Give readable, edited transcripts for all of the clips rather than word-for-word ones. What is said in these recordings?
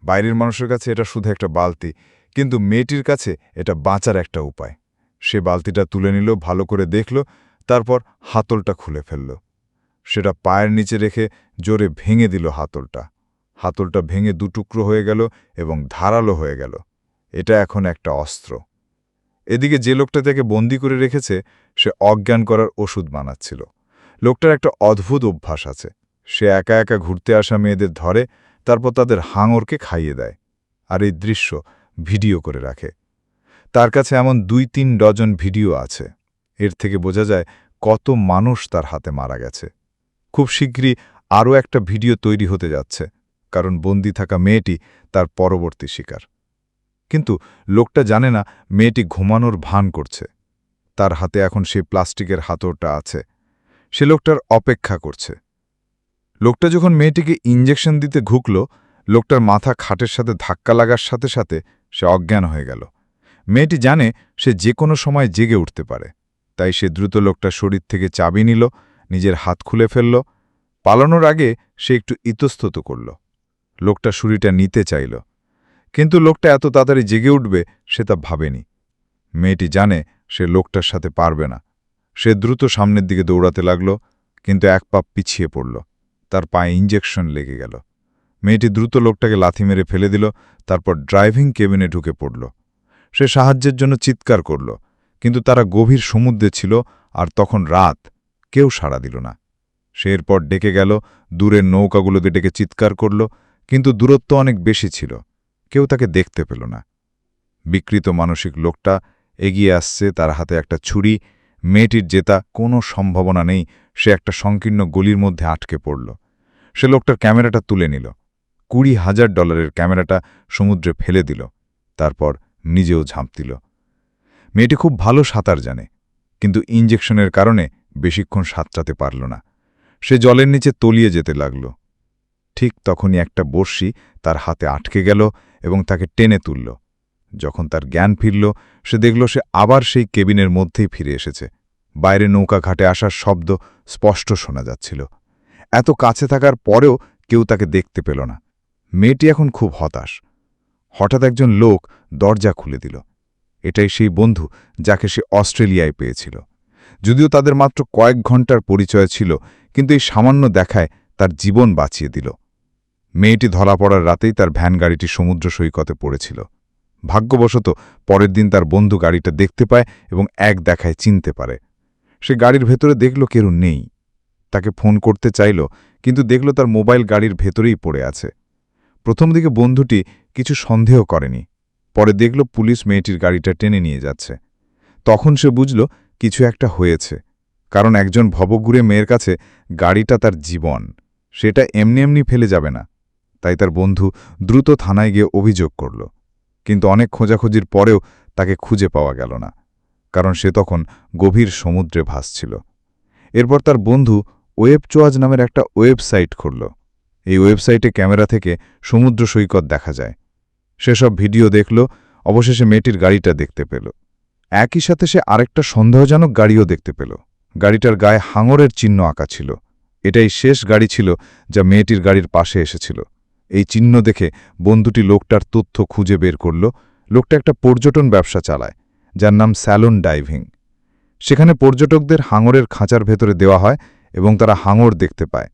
বাইরের মানুষের কাছে এটা শুধু একটা বালতি, কিন্তু মেয়েটির কাছে এটা বাঁচার একটা উপায়। সে বালতিটা তুলে নিল, ভালো করে দেখল, তারপর হাতলটা খুলে ফেলল। সেটা পায়ের নিচে রেখে জোরে ভেঙে দিল হাতলটা। হাতলটা ভেঙে দুটুকরো হয়ে গেল এবং ধারালো হয়ে গেল। এটা এখন একটা অস্ত্র। এদিকে যে লোকটা তাকে বন্দি করে রেখেছে সে অজ্ঞান করার ওষুধ বানাচ্ছিল। লোকটার একটা অদ্ভুত অভ্যাস আছে। সে একা একা ঘুরতে আসা মেয়েদের ধরে, তারপর তাদের হাঙরকে খাইয়ে দেয়, আর এই দৃশ্য ভিডিও করে রাখে। তার কাছে এমন ২-৩ ডজন ভিডিও আছে। এর থেকে বোঝা যায় কত মানুষ তার হাতে মারা গেছে। খুব শীঘ্রই আরও একটা ভিডিও তৈরি হতে যাচ্ছে, কারণ বন্দি থাকা মেয়েটি তার পরবর্তী শিকার। কিন্তু লোকটা জানে না মেয়েটি ঘুমানোর ভান করছে। তার হাতে এখন সেই প্লাস্টিকের হাতড়টা আছে। সে লোকটার অপেক্ষা করছে। লোকটা যখন মেয়েটিকে ইঞ্জেকশন দিতে ঘুকল, লোকটার মাথা খাটের সাথে ধাক্কা লাগার সাথে সাথে সে অজ্ঞান হয়ে গেল। মেয়েটি জানে সে যে কোনো সময় জেগে উঠতে পারে, তাই সে দ্রুত লোকটার শরীর থেকে চাবি নিল, নিজের হাত খুলে ফেলল। পালানোর আগে সে একটু ইতস্তত করল। লোকটা ছুরিটা নিতে চাইল, কিন্তু লোকটা এত তাড়াতাড়ি জেগে উঠবে সে তা ভাবেনি। মেয়েটি জানে সে লোকটার সাথে পারবে না। সে দ্রুত সামনের দিকে দৌড়াতে লাগল, কিন্তু এক পা পিছিয়ে পড়ল। তার পায়ে ইঞ্জেকশন লেগে গেল। মেয়েটি দ্রুত লোকটাকে লাথি মেরে ফেলে দিল, তারপর ড্রাইভিং কেবিনে ঢুকে পড়ল। সে সাহায্যের জন্য চিৎকার করল, কিন্তু তারা গভীর সমুদ্রে ছিল আর তখন রাত। কেউ সাড়া দিল না। সে এরপর ডেকে গেল, দূরের নৌকাগুলোকে ডেকে চিৎকার করল, কিন্তু দূরত্ব অনেক বেশি ছিল। কেউ তাকে দেখতে পেল না। বিকৃত মানসিক লোকটা এগিয়ে আসছে, তার হাতে একটা ছুরি। মেয়েটির জেতা কোনো সম্ভাবনা নেই। সে একটা সংকীর্ণ গলির মধ্যে আটকে পড়ল। সে লোকটার ক্যামেরাটা তুলে নিল। $20,000 ক্যামেরাটা সমুদ্রে ফেলে দিল, তারপর নিজেও ঝাঁপ দিল। মেয়েটি খুব ভালো সাঁতার জানে, কিন্তু ইঞ্জেকশনের কারণে বেশিক্ষণ সাঁতরাতে পারল না। সে জলের নিচে তলিয়ে যেতে লাগল। ঠিক তখনই একটা বড়শি তার হাতে আটকে গেল এবং তাকে টেনে তুলল। যখন তার জ্ঞান ফিরল, সে দেখল সে আবার সেই কেবিনের মধ্যেই ফিরে এসেছে। বাইরে নৌকা ঘাটে আসার শব্দ স্পষ্ট শোনা যাচ্ছিল। এত কাছে থাকার পরেও কেউ তাকে দেখতে পেল না। মেয়েটি এখন খুব হতাশ। হঠাৎ একজন লোক দরজা খুলে দিল। এটাই সেই বন্ধু যাকে সে অস্ট্রেলিয়ায় পেয়েছিল। যদিও তাদের মাত্র কয়েক ঘন্টার পরিচয় ছিল, কিন্তু এই সামান্য দেখায় তার জীবন বাঁচিয়ে দিল। মেয়েটি ধরা পড়ার রাতেই তার ভ্যান গাড়িটি সমুদ্র সৈকতে পড়েছিল। ভাগ্যবশত পরের দিন তার বন্ধু গাড়িটা দেখতে পায় এবং এক দেখায় চিনতে পারে। সে গাড়ির ভেতরে দেখল কেউ নেই। তাকে ফোন করতে চাইল, কিন্তু দেখল তার মোবাইল গাড়ির ভেতরেই পড়ে আছে। প্রথম দিকে বন্ধুটি কিছু সন্দেহ করেনি। পরে দেখল পুলিশ মেয়েটির গাড়িটা টেনে নিয়ে যাচ্ছে। তখন সে বুঝল কিছু একটা হয়েছে, কারণ একজন ভবঘুরে মেয়ের কাছে গাড়িটা তার জীবন। সেটা এমনি এমনি ফেলে যাবে না। তাই তার বন্ধু দ্রুত থানায় গিয়ে অভিযোগ করল, কিন্তু অনেক খোঁজাখুঁজির পরেও তাকে খুঁজে পাওয়া গেল না, কারণ সে তখন গভীর সমুদ্রে ভাসছিল। এরপর তার বন্ধু ওয়েবচোয়াজ নামের একটা ওয়েবসাইট খুলল। এই ওয়েবসাইটে ক্যামেরা থেকে সমুদ্র সৈকত দেখা যায়। সেসব ভিডিও দেখল। অবশেষে মেয়েটির গাড়িটা দেখতে পেল। একই সাথে সে আরেকটা সন্দেহজনক গাড়িও দেখতে পেল। গাড়িটার গায়ে হাঙরের চিহ্ন আঁকা ছিল। এটাই শেষ গাড়ি ছিল যা মেয়েটির গাড়ির পাশে এসেছিল। এই চিহ্ন দেখে বন্ধুটি লোকটার তথ্য খুঁজে বের করল। লোকটা একটা পর্যটন ব্যবসা চালায়, যার নাম স্যালন ডাইভিং। সেখানে পর্যটকদের হাঙরের খাঁচার ভেতরে দেওয়া হয় এবং তারা হাঙর দেখতে পায়।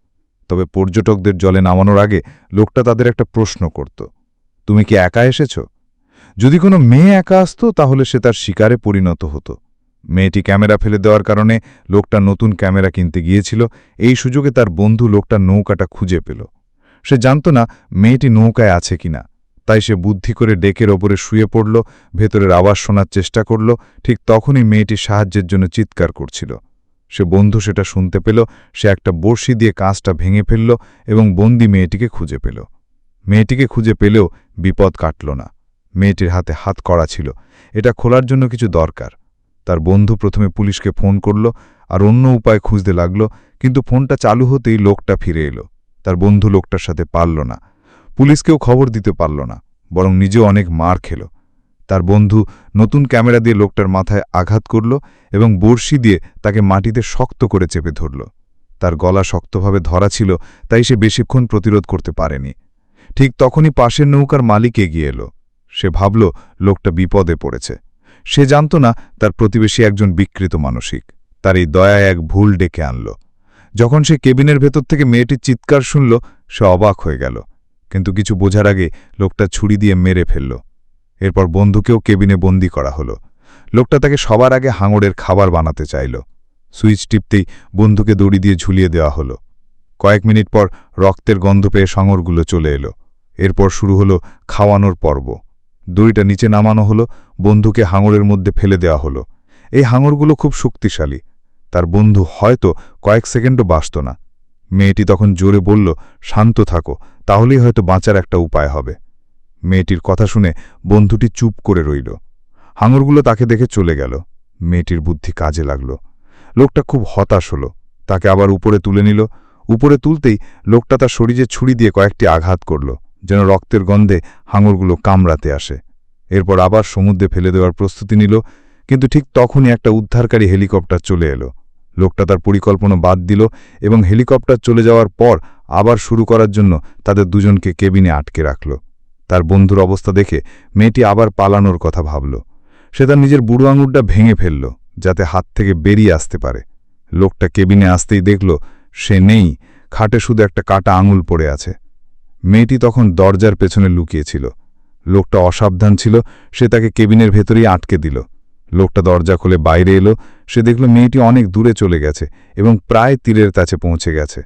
তবে পর্যটকদের জলে নামানোর আগে লোকটা তাদের একটা প্রশ্ন করত, তুমি কি একা এসেছ? যদি কোনো মেয়ে একা আসত তাহলে সে তার শিকারে পরিণত হতো। মেয়েটি ক্যামেরা ফেলে দেওয়ার কারণে লোকটা নতুন ক্যামেরা কিনতে গিয়েছিল। এই সুযোগে তার বন্ধু লোকটার নৌকাটা খুঁজে পেল। সে জানত না মেয়েটি নৌকায় আছে কিনা, তাই সে বুদ্ধি করে ডেকের ওপরে শুয়ে পড়ল, ভেতরের আওয়াজ শোনার চেষ্টা করল। ঠিক তখনই মেয়েটি সাহায্যের জন্য চিৎকার করছিল। সে বন্ধু সেটা শুনতে পেল। সে একটা বড়শি দিয়ে কাঁচটা ভেঙে ফেলল এবং বন্দি মেয়েটিকে খুঁজে পেল। মেয়েটিকে খুঁজে পেলেও বিপদ কাটল না। মেয়েটির হাতে হাত কড়া ছিল। এটা খোলার জন্য কিছু দরকার। তার বন্ধু প্রথমে পুলিশকে ফোন করল আর অন্য উপায় খুঁজতে লাগল, কিন্তু ফোনটা চালু হতেই লোকটা ফিরে এলো। তার বন্ধু লোকটার সাথে পারল না। পুলিশকেও খবর দিতে পারল না, বরং নিজেও অনেক মার খেল। তার বন্ধু নতুন ক্যামেরা দিয়ে লোকটার মাথায় আঘাত করল এবং বড়শি দিয়ে তাকে মাটিতে শক্ত করে চেপে ধরল। তার গলা শক্তভাবে ধরা ছিল, তাই সে বেশিক্ষণ প্রতিরোধ করতে পারেনি। ঠিক তখনই পাশের নৌকার মালিক এগিয়ে এলো। সে ভাবল লোকটা বিপদে পড়েছে। সে জানত না তার প্রতিবেশী একজন বিকৃত মানসিক। তার এই দয়ায় এক ভুল ডেকে আনল। যখন সে কেবিনের ভেতর থেকে মেয়েটির চিৎকার শুনল, সে অবাক হয়ে গেল। কিন্তু কিছু বোঝার আগে লোকটা ছুরি দিয়ে মেরে ফেলল। এরপর বন্ধুকেও কেবিনে বন্দি করা হলো। লোকটা তাকে সবার আগে হাঙরের খাবার বানাতে চাইল। সুইচ টিপতেই বন্ধুকে দড়ি দিয়ে ঝুলিয়ে দেওয়া হলো। কয়েক মিনিট পর রক্তের গন্ধ পেয়ে হাঙরগুলো চলে এলো। এরপর শুরু হলো খাওয়ানোর পর্ব। দড়িটা নিচে নামানো হলো, বন্ধুকে হাঙরের মধ্যে ফেলে দেওয়া হলো। এই হাঙরগুলো খুব শক্তিশালী। তার বন্ধু হয়তো কয়েক সেকেন্ডও বাঁচত না। মেয়েটি তখন জোরে বলল, শান্ত থাকো, তাহলেই হয়তো বাঁচার একটা উপায় হবে। মেয়েটির কথা শুনে বন্ধুটি চুপ করে রইল। হাঙরগুলো তাকে দেখে চলে গেল। মেয়েটির বুদ্ধি কাজে লাগল। লোকটা খুব হতাশ হল। তাকে আবার উপরে তুলে নিল। উপরে তুলতেই লোকটা তার শরীরে ছুরি দিয়ে কয়েকটি আঘাত করল, যেন রক্তের গন্ধে হাঙরগুলো কামড়াতে আসে। এরপর আবার সমুদ্রে ফেলে দেওয়ার প্রস্তুতি নিল। কিন্তু ঠিক তখনই একটা উদ্ধারকারী হেলিকপ্টার চলে এলো। লোকটা তার পরিকল্পনা বাদ দিল এবং হেলিকপ্টার চলে যাওয়ার পর আবার শুরু করার জন্য তাদের দুজনকে কেবিনে আটকে রাখল। তার বন্ধুর অবস্থা দেখে মেয়েটি আবার পালানোর কথা ভাবল। সে তার নিজের বুড়ো আঙুরটা ভেঙে ফেলল, যাতে হাত থেকে বেরিয়ে আসতে পারে। লোকটা কেবিনে আসতেই দেখল সে নেই, খাটে শুধু একটা কাটা আঙুল পড়ে আছে। মেয়েটি তখন দরজার পেছনে লুকিয়েছিল। লোকটা অসাবধান ছিল, সে তাকে কেবিনের ভেতরেই আটকে দিল। লোকটা দরজা খুলে বাইরে এলো। সে দেখল মেয়েটি অনেক দূরে চলে গেছে এবং প্রায় তীরের কাছে পৌঁছে গেছে।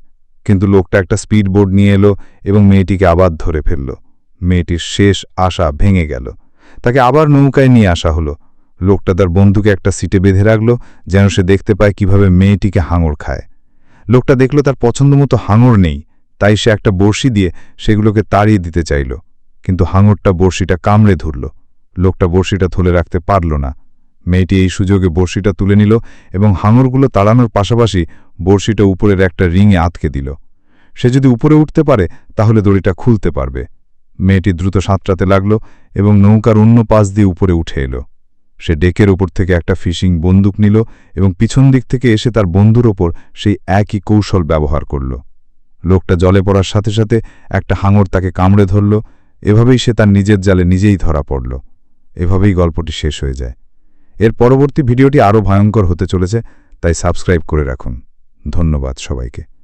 কিন্তু লোকটা একটা স্পিডবোট নিয়ে এলো এবং মেয়েটিকে আবার ধরে ফেলল। মেয়েটির শেষ আশা ভেঙে গেল। তাকে আবার নৌকায় নিয়ে আসা হলো। লোকটা তার বন্ধুকে একটা সিটে বেঁধে রাখল, যেন সে দেখতে পায় কিভাবে মেয়েটিকে হাঙর খায়। লোকটা দেখল তার পছন্দমতো হাঙর নেই, তাই সে একটা বড়শি দিয়ে সেগুলোকে তাড়িয়ে দিতে চাইল। কিন্তু হাঙরটা বড়শিটা কামড়ে ধরল। লোকটা বড়শিটা তুলে রাখতে পারল না। মেয়েটি এই সুযোগে বড়শিটা তুলে নিল এবং হাঙরগুলো তাড়ানোর পাশাপাশি বড়শিটা উপরের একটা রিংয়ে আটকে দিল। সে যদি উপরে উঠতে পারে তাহলে দড়িটা খুলতে পারবে। মেয়েটি দ্রুত সাঁতরাতে লাগল এবং নৌকার অন্য পাশ দিয়ে উপরে উঠে এলো। সে ডেকের ওপর থেকে একটা ফিশিং বন্দুক নিল এবং পিছন দিক থেকে এসে তার বন্ধুর ওপর সেই একই কৌশল ব্যবহার করল। লোকটা জলে পড়ার সাথে সাথে একটা হাঙর তাকে কামড়ে ধরল। এভাবেই সে তার নিজের জালে নিজেই ধরা পড়ল। এভাবেই গল্পটি শেষ হয়ে যায়। এর পরবর্তী ভিডিওটি আরও ভয়ঙ্কর হতে চলেছে, তাই সাবস্ক্রাইব করে রাখুন। ধন্যবাদ সবাইকে।